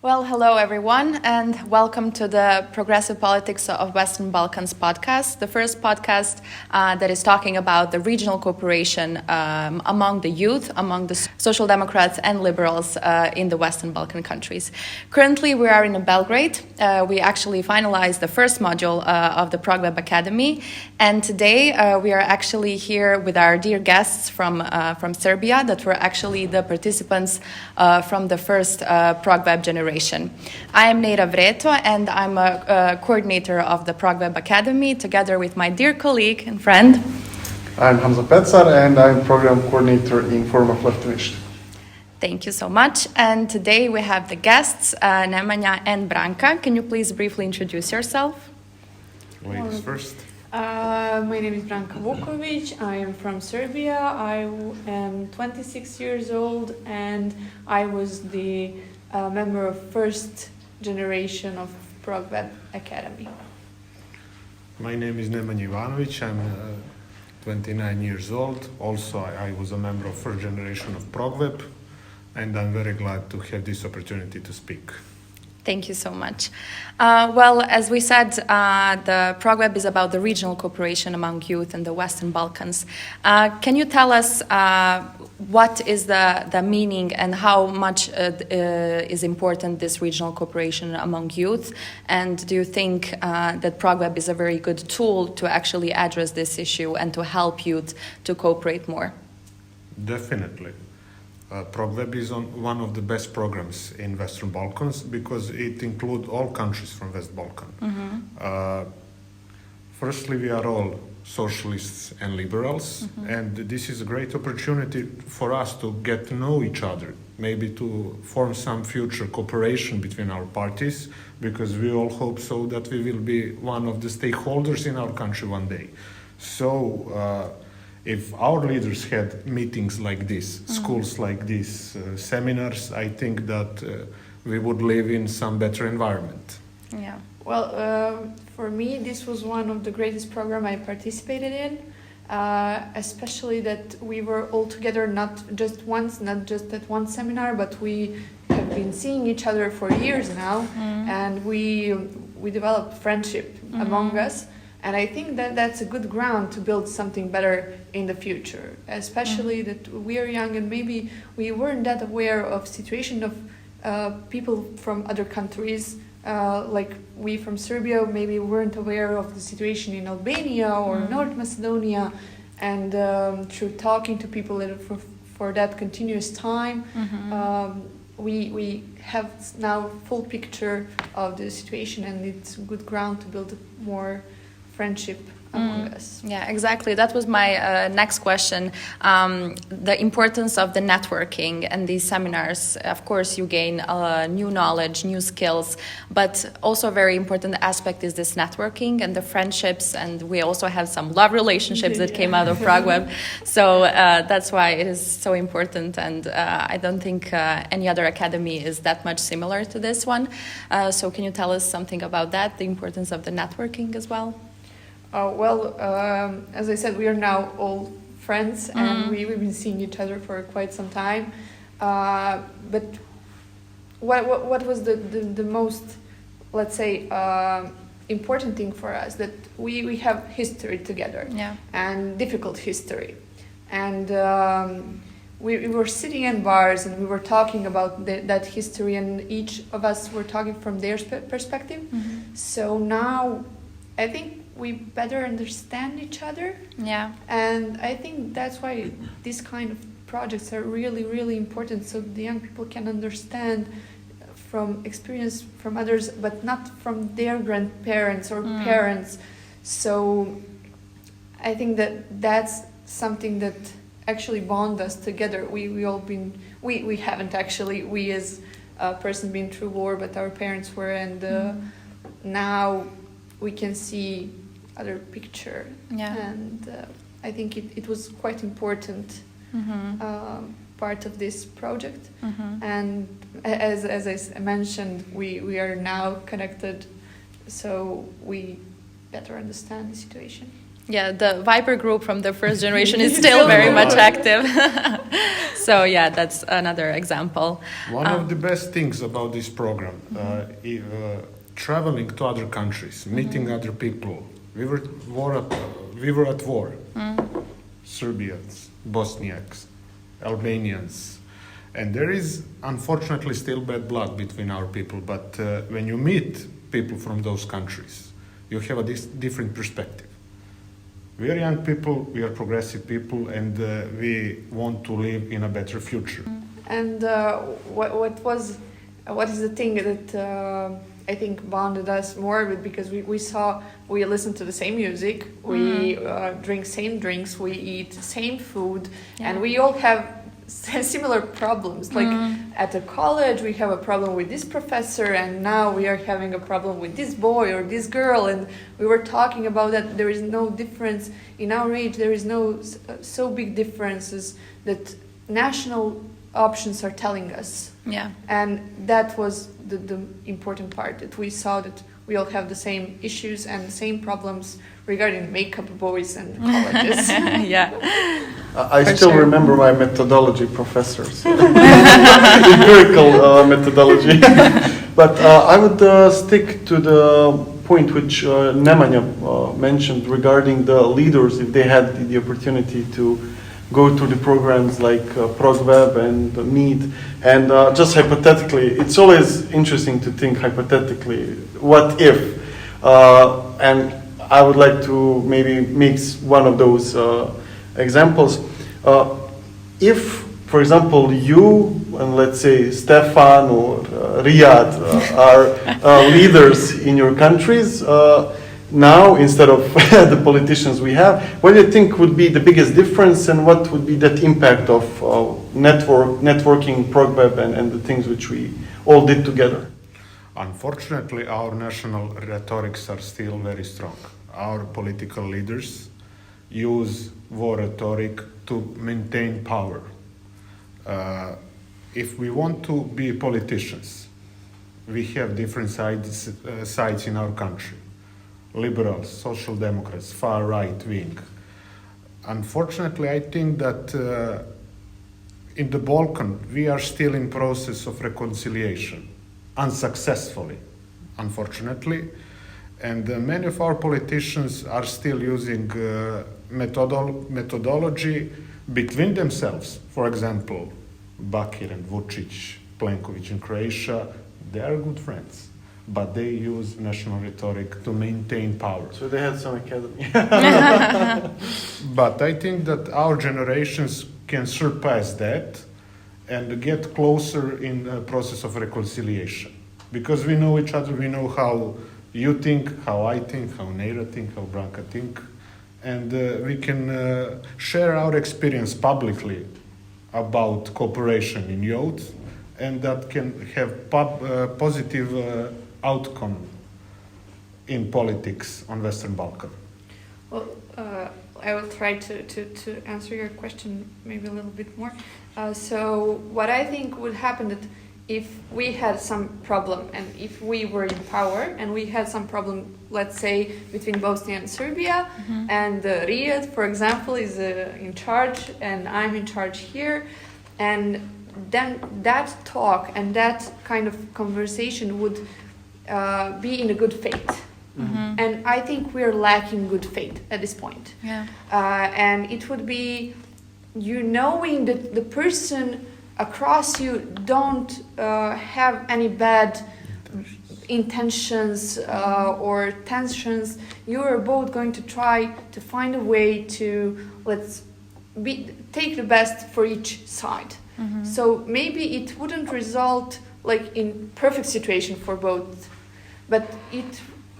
Well, hello everyone, and welcome to the Progressive Politics of Western Balkans podcast, the first podcast that is talking about the regional cooperation among the youth, among the social democrats and liberals in the Western Balkan countries. Currently, we are in Belgrade. We actually finalized the first module of the ProgWeb Academy, and today we are actually here with our dear guests from Serbia that were actually the participants from the first ProgWeb generation. I am Nejra and I'm a coordinator of the ProgWeb Academy together with my dear colleague and friend. I'm Hamza and I'm program coordinator in Forum of Left Initiative. Thank you so much. And today we have the guests, Nemanja and Branka. Can you please briefly introduce yourself? Ladies first. My name is Branka Vuković. I am from Serbia. I am 26 years old and I was the member of first generation of ProgWeb Academy. My name is Nemanja Ivanović. I'm 29 years old. Also, I was a member of first generation of ProgWeb, and I'm very glad to have this opportunity to speak. Thank you so much. Well, as we said, the ProgWeb is about the regional cooperation among youth in the Western Balkans. Can you tell us what is the meaning and how much is important this regional cooperation among youth? And do you think that ProgWeb is a very good tool to actually address this issue and to help youth to cooperate more? Definitely. ProgWeb is one of the best programs in Western Balkans because it includes all countries from West Balkan. Mm-hmm. Firstly, we are all socialists and liberals, mm-hmm. and this is a great opportunity for us to get to know each other, maybe to form some future cooperation between our parties, because we all hope so that we will be one of the stakeholders in our country one day. So, if our leaders had meetings like this, mm-hmm. schools like this, seminars, I think that we would live in some better environment. Yeah. Well, for me, this was one of the greatest programs I participated in, especially that we were all together not just once, not just at one seminar, but we have been seeing each other for years now, mm-hmm. and we developed friendship mm-hmm. among us. And I think that that's a good ground to build something better in the future, especially mm-hmm. that we are young and maybe we weren't that aware of situation of people from other countries, like we from Serbia maybe weren't aware of the situation in Albania or mm-hmm. North Macedonia, and through talking to people for that continuous time, mm-hmm. We have now full picture of the situation, and it's a good ground to build more friendship among us. Yeah, exactly. That was my next question. The importance of the networking and these seminars. Of course, you gain new knowledge, new skills, but also a very important aspect is this networking and the friendships. And we also have some love relationships that came out of ProgWeb. So that's why it is so important. And I don't think any other academy is that much similar to this one. So can you tell us something about that, the importance of the networking as well? As I said, we are now all friends, mm-hmm. and we've been seeing each other for quite some time. But what was the most, let's say, important thing for us, that we have history together, yeah. and difficult history. And we were sitting in bars and we were talking about that history, and each of us were talking from their perspective. Mm-hmm. So now I think we better understand each other. Yeah. And I think that's why these kind of projects are really, really important, so the young people can understand from experience from others, but not from their grandparents or parents. So I think that's something that actually bond us together. We haven't actually, we as a person been through war, but our parents were, and now we can see other picture, yeah. And I think it was quite important mm-hmm. Part of this project, mm-hmm. and as I mentioned, we are now connected, so we better understand the situation. Yeah, the Viber group from the first generation is still very much active. So yeah, that's another example. One of the best things about this program, traveling to other countries, meeting other people. We were at war. Serbians, Bosniaks, Albanians, and there is unfortunately still bad blood between our people. But when you meet people from those countries, you have a different perspective. We are young people, we are progressive people, and we want to live in a better future. And what is the thing that I think bonded us more with, because we listen to the same music, we drink same drinks, we eat same food, and we all have similar problems. Like at the college, we have a problem with this professor, and now we are having a problem with this boy or this girl. And we were talking about that there is no difference in our age. There is no so big differences that national options are telling us. Yeah. And that was the important part, that we saw that we all have the same issues and the same problems regarding makeup boys and colleges. Yeah. I For still sure. remember my methodology professors. Empirical methodology. But I would stick to the point which Nemanja mentioned regarding the leaders, if they had the opportunity to go to the programs like ProgWeb and Meet. And just hypothetically, it's always interesting to think hypothetically, what if? And I would like to maybe mix one of those examples. If, for example, you and let's say Stefan or Riyad are leaders in your countries, now, instead of the politicians we have, what do you think would be the biggest difference, and what would be that impact of networking, ProgWeb, and the things which we all did together? Unfortunately, our national rhetorics are still very strong. Our political leaders use war rhetoric to maintain power. If we want to be politicians, we have different sides in our country. Liberals, social democrats, far right wing. Unfortunately, I think that in the Balkan we are still in process of reconciliation, unsuccessfully, unfortunately, and many of our politicians are still using methodology between themselves. For example, Bakir and Vučić, Plenković in Croatia, they are good friends, but they use national rhetoric to maintain power. So they had some academy. But I think that our generations can surpass that and get closer in the process of reconciliation. Because we know each other, we know how you think, how I think, how Nejra think, how Branka think, and we can share our experience publicly about cooperation in youth, and that can have positive outcome in politics on Western Balkan. Well, I will try to answer your question maybe a little bit more. So what I think would happen that if we had some problem, and if we were in power and we had some problem, let's say between Bosnia and Serbia, and Riyadh, for example, is in charge and I'm in charge here, and then that talk and that kind of conversation would be in a good faith. And I think we're lacking good faith at this point. Yeah. And it would be you knowing that the person across you don't have any bad intentions or tensions. You are both going to try to find a way to take the best for each side. So maybe it wouldn't result like in perfect situation for both, but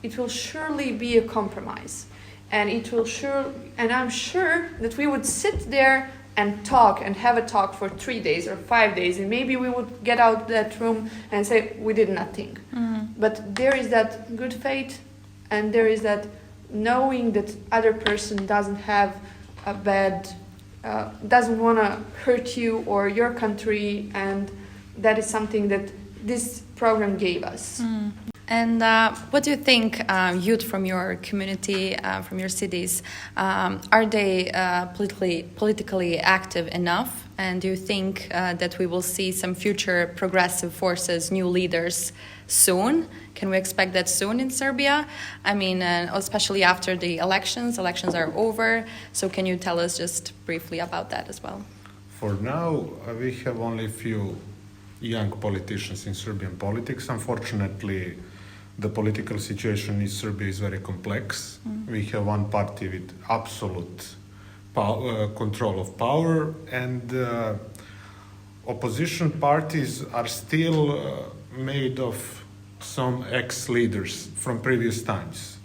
it will surely be a compromise, and I'm sure that we would sit there and talk and have a talk for 3 days or 5 days, and maybe we would get out that room and say we did nothing. But there is that good faith, and there is that knowing that other person doesn't have a bad, doesn't want to hurt you or your country, and that is something that this program gave us. And what do you think youth from your community, from your cities, are they politically active enough? And do you think that we will see some future progressive forces, new leaders soon? Can we expect that soon in Serbia? I mean, especially after the elections. Elections are over. So can you tell us just briefly about that as well? For now, we have only a few young politicians in Serbian politics. Unfortunately, the political situation in Serbia is very complex. We have one party with absolute control of power, and opposition parties are still made of some ex-leaders from previous times.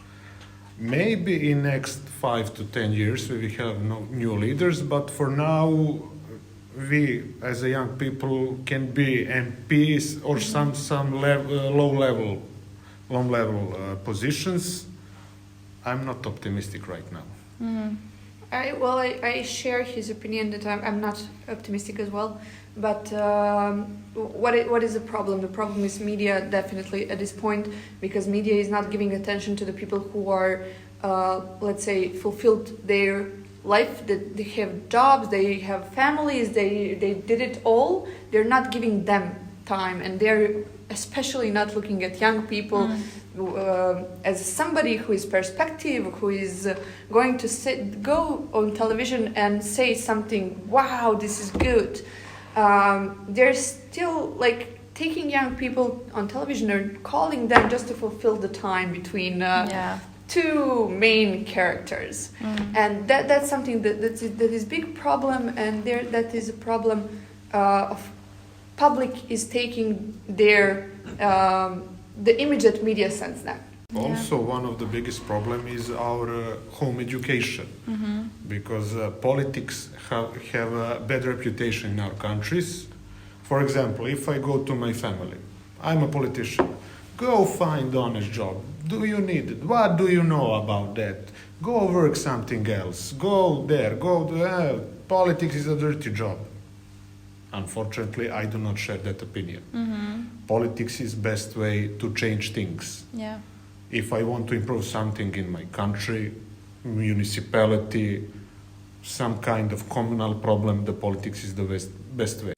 Maybe in next 5 to 10 years we will have new leaders, but for now we as a young people can be MPs or some low level positions. I'm not optimistic right now. I share his opinion that I'm not optimistic as well. But what is the problem? The problem is media, definitely at this point, because media is not giving attention to the people who are, let's say, fulfilled their life. That they have jobs, they have families, they did it all. They're not giving them time, and they're especially not looking at young people as somebody who is perspective, who is going to go on television and say something. Wow, this is good. They're still like taking young people on television and calling them just to fulfill the time between two main characters, and that's something that is big problem, and that is a problem of public is taking their the image that media sends them. Also, one of the biggest problem is our home education, because politics have a bad reputation in our countries. For example, if I go to my family, I'm a politician, go find honest job. Do you need it? What do you know about that? Go work something else. Go there. Politics is a dirty job. Unfortunately, I do not share that opinion. Politics is best way to change things. Yeah. If I want to improve something in my country, municipality, some kind of communal problem, the politics is the best way.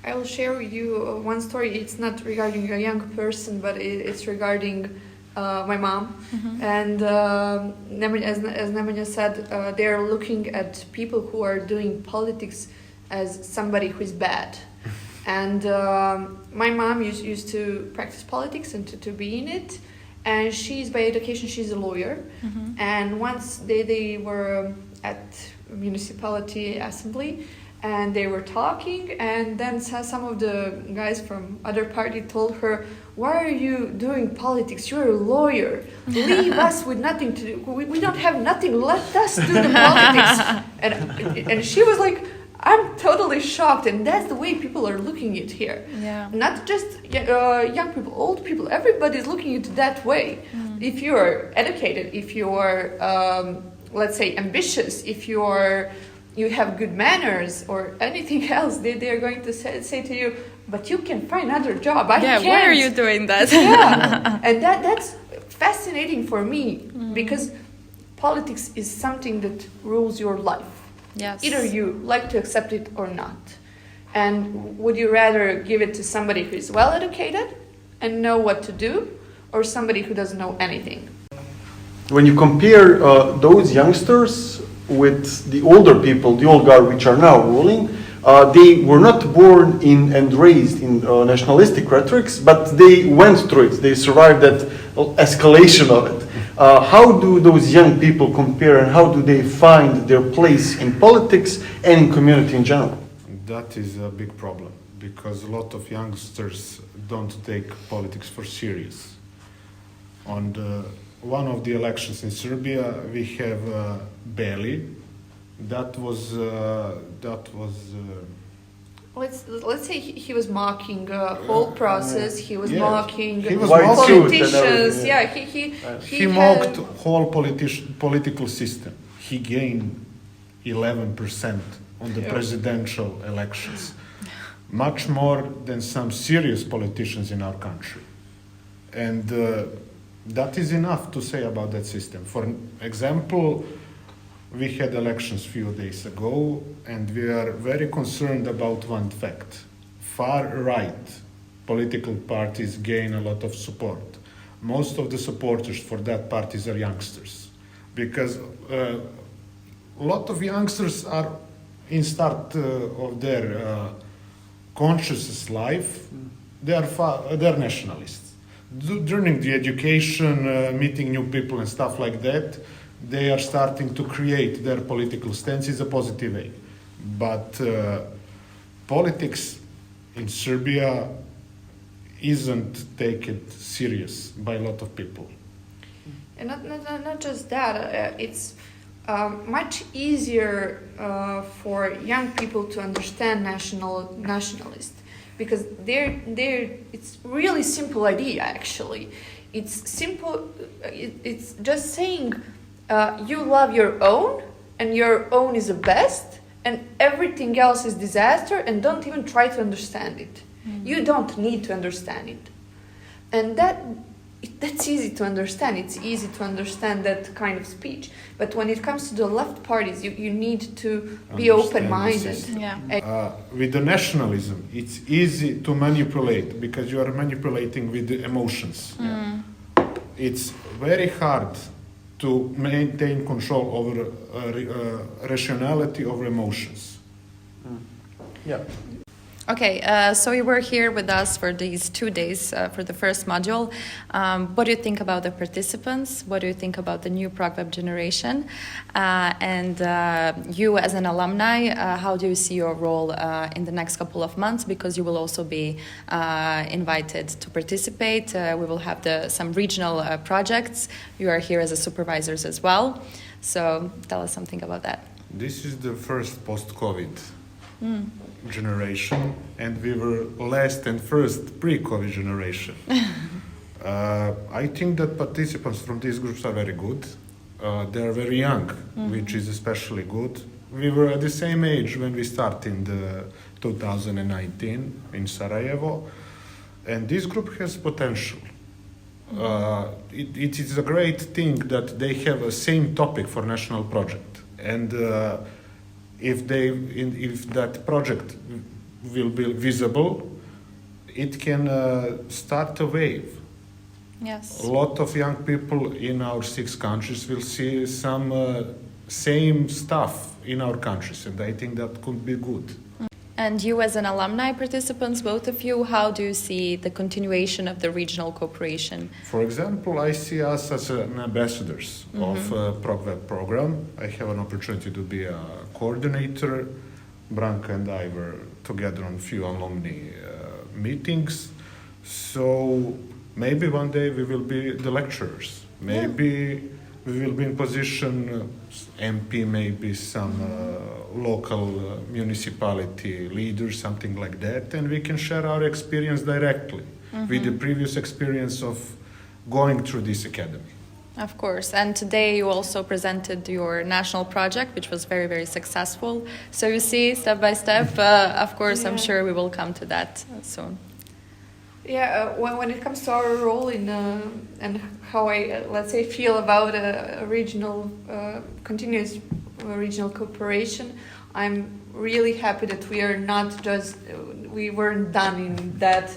I will share with you one story. It's not regarding a young person, but it's regarding my mom. And as Nemanja said, they're looking at people who are doing politics as somebody who is bad. And my mom used to practice politics and to be in it. And she's, by education, she's a lawyer. And once they were at municipality assembly, and they were talking, and then some of the guys from other party told her, "Why are you doing politics? You're a lawyer. Leave us with nothing to do. We don't have nothing. Let us do the politics." And she was like, I'm totally shocked, and that's the way people are looking at here. Yeah. Not just young people, old people. Everybody's looking at it that way. If you're educated, if you're, let's say, ambitious, if you have good manners or anything else, they're going to say to you, "But you can find another job. I can't." Why are you doing that? Yeah, and that's fascinating for me because politics is something that rules your life. Yes. Either you like to accept it or not. And would you rather give it to somebody who is well educated and know what to do, or somebody who doesn't know anything? When you compare those youngsters with the older people, the old guard which are now ruling, they were not born in and raised in nationalistic rhetorics, but they went through it. They survived that escalation of it. How do those young people compare, and how do they find their place in politics and in community in general? That is a big problem, because a lot of youngsters don't take politics for serious. On one of the elections in Serbia, we have Beli. That was Let's say he was mocking the whole process. He was mocking politicians. He mocked whole political system. He gained 11% on the presidential elections, much more than some serious politicians in our country. And that is enough to say about that system. For example, we had elections few days ago, and we are very concerned about one fact. Far-right political parties gain a lot of support. Most of the supporters for that parties are youngsters, because a lot of youngsters are in start of their conscious life. They are nationalists. During the education, meeting new people and stuff like that, they are starting to create their political stance in a positive way. But politics in Serbia isn't taken serious by a lot of people. And not just that, it's much easier for young people to understand nationalists, because it's really simple idea actually. It's simple. It's just saying you love your own, and your own is the best, and everything else is disaster, and don't even try to understand it. You don't need to understand it, and that's easy to understand. It's easy to understand that kind of speech. But when it comes to the left parties, you need to be open-minded. Yeah. With the nationalism, it's easy to manipulate, because you are manipulating with the emotions. It's very hard to maintain control over rationality over emotions. Yeah. Okay, so you were here with us for these 2 days for the first module. What do you think about the participants? What do you think about the new ProgWeb generation? And you as an alumni, how do you see your role in the next couple of months? Because you will also be invited to participate. We will have some regional projects. You are here as a supervisors as well. So tell us something about that. This is the first post-COVID generation, and we were last and first pre-COVID generation. I think that participants from these groups are very good. They are very young, which is especially good. We were at the same age when we started in the 2019 in Sarajevo, and this group has potential. It is a great thing that they have a same topic for national project, and if that project will be visible, it can start a wave. Yes. A lot of young people in our 6 countries will see some same stuff in our countries, and I think that could be good. And you as an alumni participants, both of you, how do you see the continuation of the regional cooperation? For example, I see us as an ambassadors of ProgWeb program. I have an opportunity to be a coordinator. Branka and I were together on a few alumni meetings. So maybe one day we will be the lecturers. Maybe we will be in position, MP, maybe some local municipality leaders, something like that, and we can share our experience directly with the previous experience of going through this academy. Of course, and today you also presented your national project, which was very, very successful. So you see, step by step, of course, I'm sure we will come to that soon. Yeah, when it comes to our role in and how I let's say feel about a regional continuous regional cooperation, I'm really happy that we are not just we weren't done in that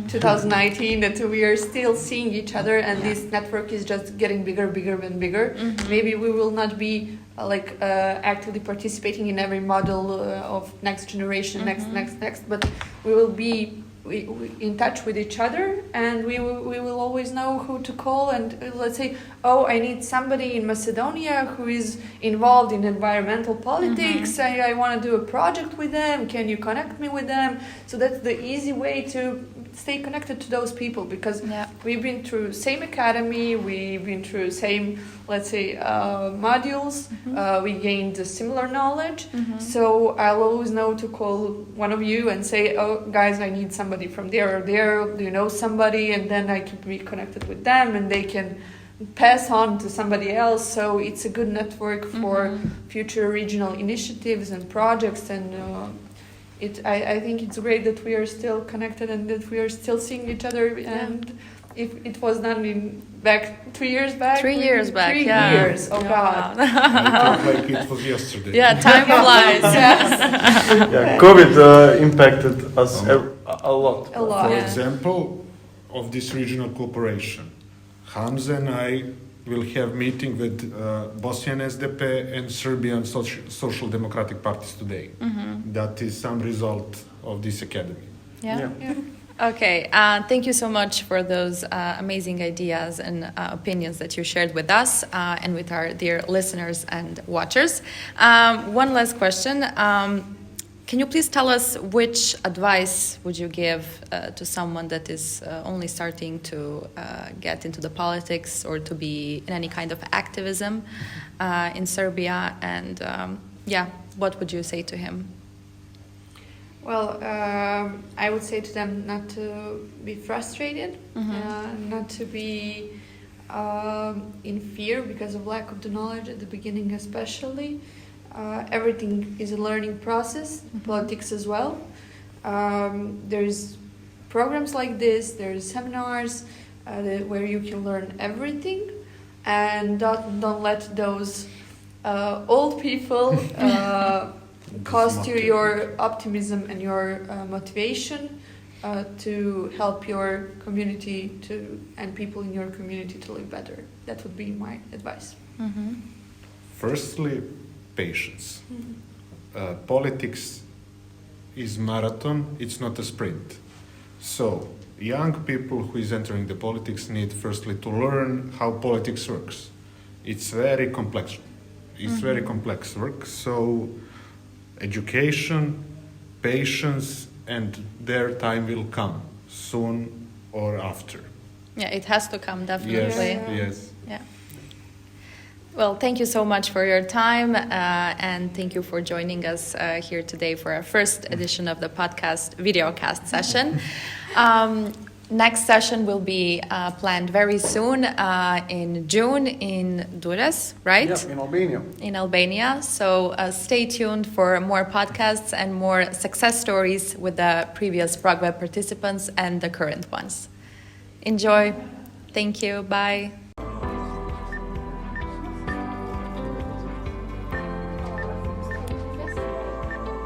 2019, that we are still seeing each other, and this network is just getting bigger and bigger. Maybe we will not be actively participating in every model of next generation, next, but we will be in touch with each other, and we will always know who to call. And let's say, oh, I need somebody in Macedonia who is involved in environmental politics. I want to do a project with them. Can you connect me with them? So that's the easy way to stay connected to those people, because we've been through same academy, we've been through same, let's say, modules. We gained a similar knowledge. So I'll always know to call one of you and say, oh, guys, I need somebody from there or there. Do you know somebody? And then I can be connected with them, and they can pass on to somebody else. So it's a good network for future regional initiatives and projects. And I think it's great that we are still connected and that we are still seeing each other. And if it was done back 3 years back. 3 years back. 3 yeah. years. Oh God. I thought like it was yesterday. Yeah, time flies. Yeah, COVID impacted us a lot. A lot. For Yeah. example, of this regional cooperation, Hamza and I will have meeting with Bosnian SDP and Serbian Social Democratic parties today. That is some result of this academy. Yeah. Yeah. Okay, thank you so much for those amazing ideas and opinions that you shared with us and with our dear listeners and watchers. One last question. Can you please tell us which advice would you give to someone that is only starting to get into the politics or to be in any kind of activism in Serbia? And what would you say to him? Well, I would say to them not to be frustrated, not to be in fear because of lack of the knowledge at the beginning especially. Everything is a learning process, politics as well. There's programs like this, there's seminars where you can learn everything, and don't let those old people cost you your optimism and your motivation to help your community and people in your community to live better. That would be my advice. Firstly, patience. Politics is marathon, it's not a sprint. So, young people who is entering the politics need firstly to learn how politics works. It's very complex. It's very complex work. So, education, patience, and their time will come soon or after. Yeah, it has to come, definitely. Yes. Yeah. Well, thank you so much for your time and thank you for joining us here today for our first edition of the podcast videocast session. Next session will be planned very soon in June in Durrës, right? Yeah, in Albania. In Albania. So stay tuned for more podcasts and more success stories with the previous ProgWeb participants and the current ones. Enjoy. Thank you. Bye.